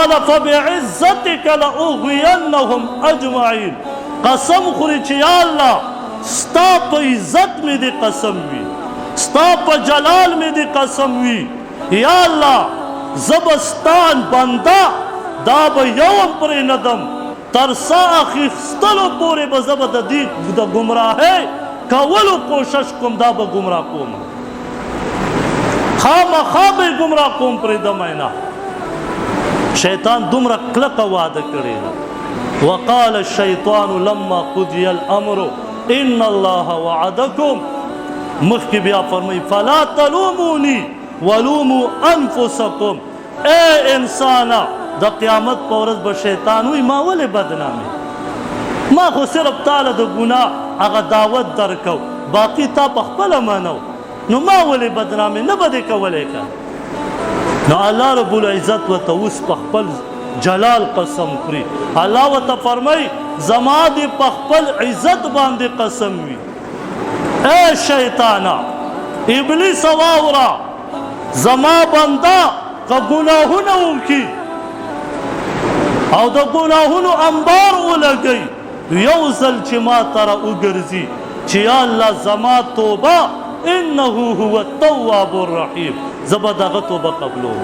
قال فبعزتك لأغوینهم اجمعین. قسم خوري چې یا الله ستا په عزت مې دې قسم وي، ستا په جلال مې دې قسم وي، یا الله زبستان بنده دا به یوم پرې ندم تر سا اخیستلو پورې به زه به د دې د ګمراهۍ کولو کوشش کوم، دا به ګمراه کوم، خامخا به یې ګمراه کوم، پرېږدمی نه. شیطان دومره کلکه وعده کړې ده. وقال الشیطان لما قضی الامر ان الله وعدکم. مخکې بیا فرمایي فلا تلوموني ولوموا انفسکم. اے انسانا د قیامت په ورځ به شیطان وي ما ولې بدنامې، ما خو صرف تاله د ګناه هغه دعوت درکو، باقي تا په خپله منو، نو ما ولې بدنامې نه به دې کولی که. نو الله رب العزت ورته اوس په خپل جلال قسم خوري. الله ورته فرمایي زما دې په خپل عزت باندې قسم وي. اے شیطانا ابلیس واوره، زما بنده که ګناهونه وکړي او د ګناهونو انبار ولګوي، یو ځل چې ما تره وګرځي چې یا الله زما توبه انه هو التواب الرحیم، زه به دغه توبه قبلوم.